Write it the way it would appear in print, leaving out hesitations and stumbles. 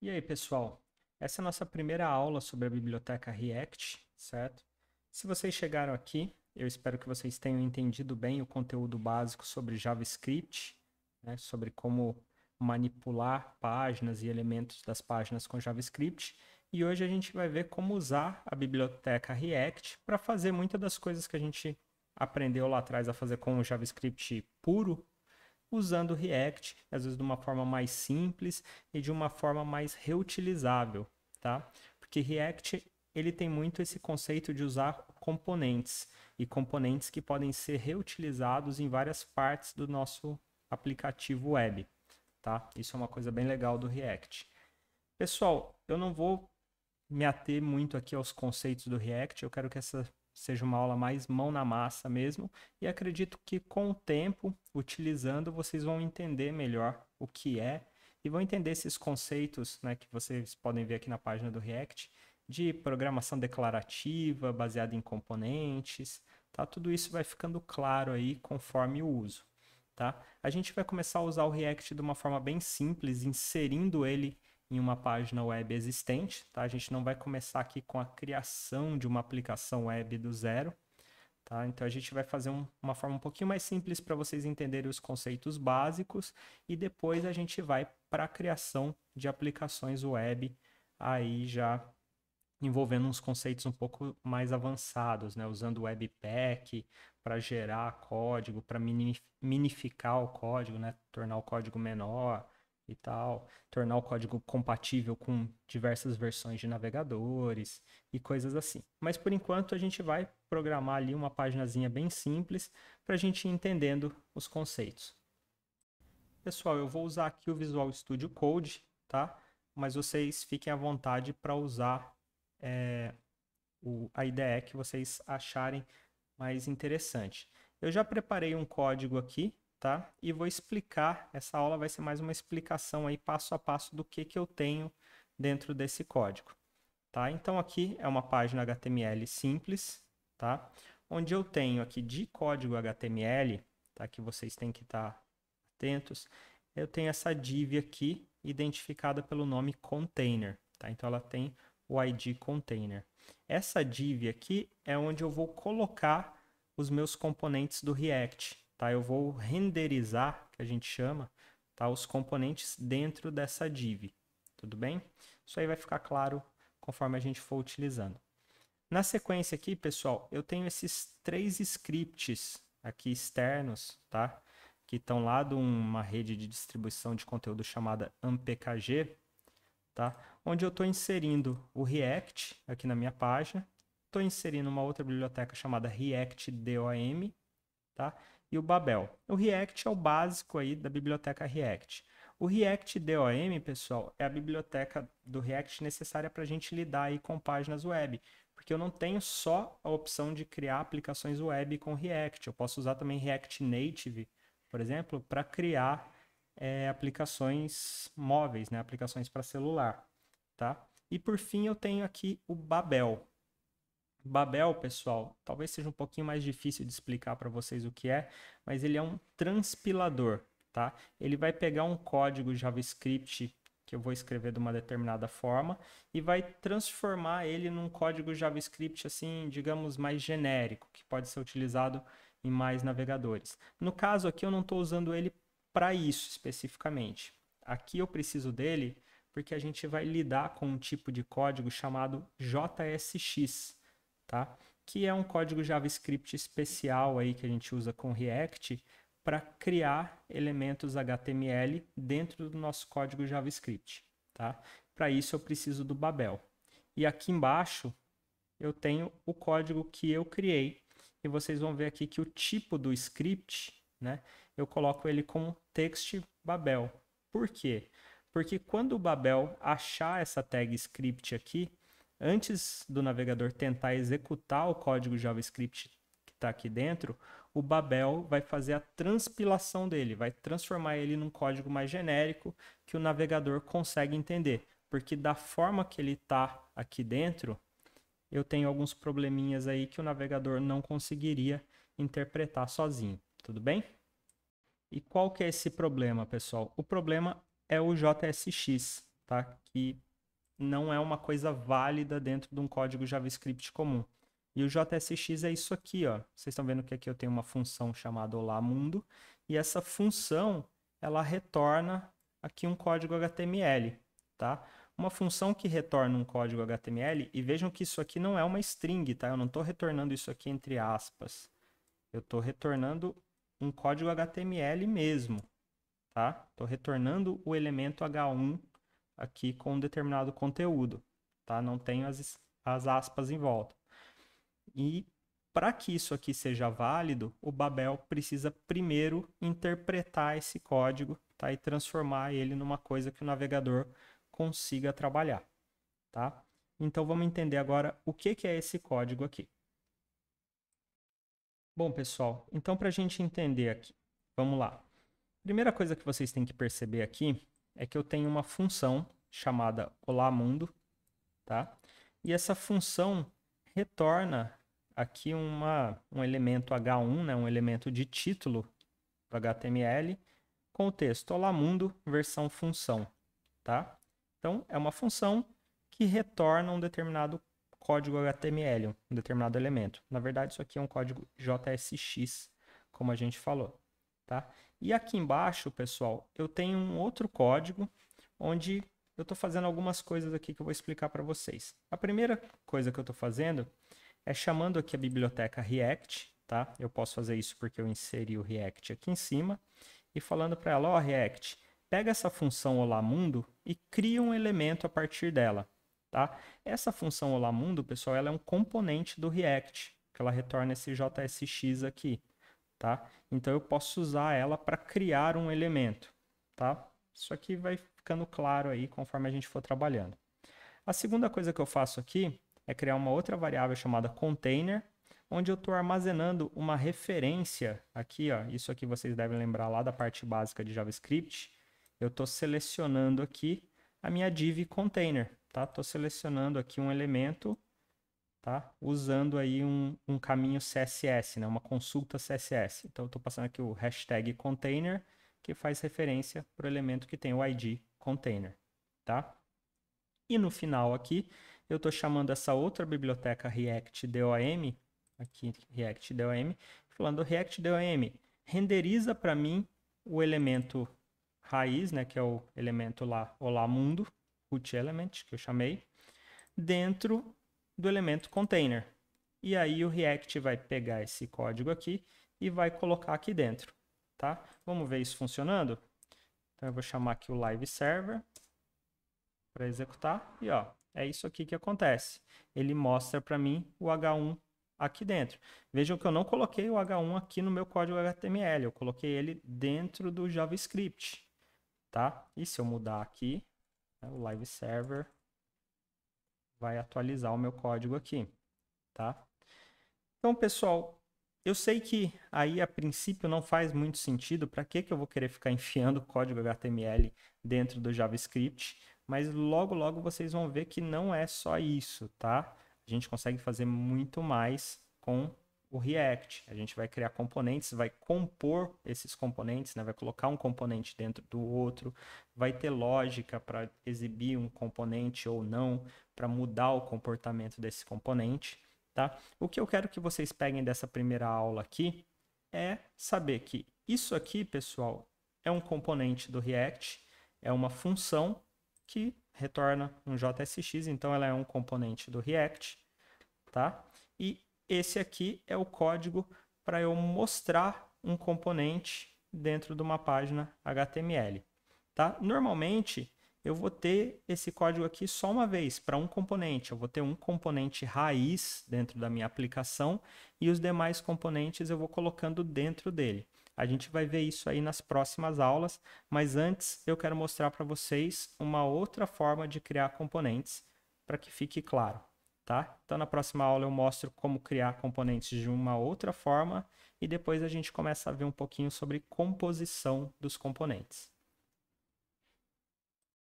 E aí, pessoal? Essa é a nossa primeira aula sobre a biblioteca React, certo? Se vocês chegaram aqui, eu espero que vocês tenham entendido bem o conteúdo básico sobre JavaScript, né? Sobre como manipular páginas e elementos das páginas com JavaScript. E hoje a gente vai ver como usar a biblioteca React para fazer muitas das coisas que a gente aprendeu lá atrás a fazer com o JavaScript puro, usando o React, às vezes de uma forma mais simples e de uma forma mais reutilizável, tá? Porque React ele tem muito esse conceito de usar componentes e componentes que podem ser reutilizados em várias partes do nosso aplicativo web, tá? Isso é uma coisa bem legal do React. Pessoal, eu não vou me ater muito aqui aos conceitos do React, eu quero que essa seja uma aula mais mão na massa mesmo, e acredito que com o tempo, utilizando, vocês vão entender melhor o que é e vão entender esses conceitos, né, que vocês podem ver aqui na página do React, de programação declarativa, baseada em componentes, tá? Tudo isso vai ficando claro aí conforme o uso, tá? A gente vai começar a usar o React de uma forma bem simples, inserindo ele em uma página web existente, tá? A gente não vai começar aqui com a criação de uma aplicação web do zero, tá? Então a gente vai fazer uma forma um pouquinho mais simples para vocês entenderem os conceitos básicos e depois a gente vai para a criação de aplicações web aí já envolvendo uns conceitos um pouco mais avançados, né? Usando o Webpack para gerar código, para minificar o código, né? Tornar o código menor e tal, tornar o código compatível com diversas versões de navegadores e coisas assim. Mas por enquanto a gente vai programar ali uma paginazinha bem simples para a gente ir entendendo os conceitos. Pessoal, eu vou usar aqui o Visual Studio Code, tá? Mas vocês fiquem à vontade para usar a IDE que vocês acharem mais interessante. Eu já preparei um código aqui, tá? E vou explicar, essa aula vai ser mais uma explicação aí passo a passo do que eu tenho dentro desse código, tá? Então aqui é uma página HTML simples, tá? Onde eu tenho aqui de código HTML, tá? Que vocês têm que estar atentos, eu tenho essa div aqui identificada pelo nome container, tá? Então ela tem o ID container. Essa div aqui é onde eu vou colocar os meus componentes do React, tá? Eu vou renderizar, que a gente chama, tá? Os componentes dentro dessa div, tudo bem? Isso aí vai ficar claro conforme a gente for utilizando. Na sequência aqui, pessoal, eu tenho esses três scripts aqui externos, tá? Que estão lá de uma rede de distribuição de conteúdo chamada ampkg, tá? Onde eu estou inserindo o React aqui na minha página, estou inserindo uma outra biblioteca chamada React-DOM, tá? E o Babel. O React é o básico aí da biblioteca React. O React-DOM, pessoal, é a biblioteca do React necessária para a gente lidar aí com páginas web, porque eu não tenho só a opção de criar aplicações web com React, eu posso usar também React Native, por exemplo, para criar aplicações móveis, né? Aplicações para celular, tá? E por fim eu tenho aqui o Babel. Babel, pessoal, talvez seja um pouquinho mais difícil de explicar para vocês o que é, mas ele é um transpilador, tá? Ele vai pegar um código JavaScript que eu vou escrever de uma determinada forma e vai transformar ele num código JavaScript assim, digamos, mais genérico, que pode ser utilizado em mais navegadores. No caso aqui eu não estou usando ele para isso especificamente. Aqui eu preciso dele porque a gente vai lidar com um tipo de código chamado JSX, tá? Que é um código JavaScript especial aí que a gente usa com React para criar elementos HTML dentro do nosso código JavaScript, tá? Para isso eu preciso do Babel. E aqui embaixo eu tenho o código que eu criei e vocês vão ver aqui que o tipo do script, né, eu coloco ele como text Babel. Por quê? Porque quando o Babel achar essa tag script aqui, antes do navegador tentar executar o código JavaScript que está aqui dentro, o Babel vai fazer a transpilação dele, vai transformar ele num código mais genérico que o navegador consegue entender. Porque da forma que ele está aqui dentro, eu tenho alguns probleminhas aí que o navegador não conseguiria interpretar sozinho. Tudo bem? E qual que é esse problema, pessoal? O problema é o JSX, tá? Que não é uma coisa válida dentro de um código JavaScript comum. E o JSX é isso aqui, ó. Vocês estão vendo que aqui eu tenho uma função chamada Olá Mundo, e essa função, ela retorna aqui um código HTML, tá? Uma função que retorna um código HTML, e vejam que isso aqui não é uma string, tá? Eu não estou retornando isso aqui entre aspas. Eu estou retornando um código HTML mesmo, tá? Estou retornando o elemento H1 aqui com um determinado conteúdo, tá? Não tenho as aspas em volta. E para que isso aqui seja válido, o Babel precisa primeiro interpretar esse código, tá? E transformar ele numa coisa que o navegador consiga trabalhar, tá? Então vamos entender agora o que é esse código aqui. Bom, pessoal, então para a gente entender aqui, vamos lá. Primeira coisa que vocês têm que perceber aqui é que eu tenho uma função chamada Olá Mundo, tá? E essa função retorna aqui um elemento H1, né? Um elemento de título do HTML, com o texto Olá Mundo, versão função, tá? Então, é uma função que retorna um determinado código HTML, um determinado elemento. Na verdade, isso aqui é um código JSX, como a gente falou, tá? E aqui embaixo, pessoal, eu tenho um outro código onde eu estou fazendo algumas coisas aqui que eu vou explicar para vocês. A primeira coisa que eu estou fazendo é chamando aqui a biblioteca React, tá? Eu posso fazer isso porque eu inseri o React aqui em cima e falando para ela, ó, React, pega essa função Olá Mundo e cria um elemento a partir dela, tá? Essa função Olá Mundo, pessoal, ela é um componente do React, que ela retorna esse JSX aqui, tá? Então eu posso usar ela para criar um elemento, tá? Isso aqui vai ficando claro aí conforme a gente for trabalhando. A segunda coisa que eu faço aqui é criar uma outra variável chamada container, onde eu estou armazenando uma referência aqui, ó, isso aqui vocês devem lembrar lá da parte básica de JavaScript. Eu estou selecionando aqui a minha div container, tá? Estou selecionando aqui um elemento, tá? Usando aí um caminho CSS, né? Uma consulta CSS. Então, eu estou passando aqui o hashtag container, que faz referência para o elemento que tem o ID container, tá? E no final aqui, eu estou chamando essa outra biblioteca React-DOM, aqui React-DOM, falando React-DOM, renderiza para mim o elemento raiz, né, que é o elemento lá, Olá Mundo, root element, que eu chamei, dentro do elemento container. E aí o React vai pegar esse código aqui e vai colocar aqui dentro, tá? Vamos ver isso funcionando? Então eu vou chamar aqui o live server para executar e ó, é isso aqui que acontece. Ele mostra para mim o H1 aqui dentro. Vejam que eu não coloquei o H1 aqui no meu código HTML, eu coloquei ele dentro do JavaScript, tá? E se eu mudar aqui, né, o live server vai atualizar o meu código aqui, tá? Então, pessoal, eu sei que aí a princípio não faz muito sentido, para que eu vou querer ficar enfiando código HTML dentro do JavaScript, mas logo logo vocês vão ver que não é só isso, tá? A gente consegue fazer muito mais com o React. A gente vai criar componentes, vai compor esses componentes, né? Vai colocar um componente dentro do outro, vai ter lógica para exibir um componente ou não, para mudar o comportamento desse componente, tá? O que eu quero que vocês peguem dessa primeira aula aqui é saber que isso aqui, pessoal, é um componente do React, é uma função que retorna um JSX, então ela é um componente do React, tá? E esse aqui é o código para eu mostrar um componente dentro de uma página HTML, tá? Normalmente, eu vou ter esse código aqui só uma vez, para um componente. Eu vou ter um componente raiz dentro da minha aplicação e os demais componentes eu vou colocando dentro dele. A gente vai ver isso aí nas próximas aulas, mas antes eu quero mostrar para vocês uma outra forma de criar componentes para que fique claro, tá? Então na próxima aula eu mostro como criar componentes de uma outra forma e depois a gente começa a ver um pouquinho sobre composição dos componentes.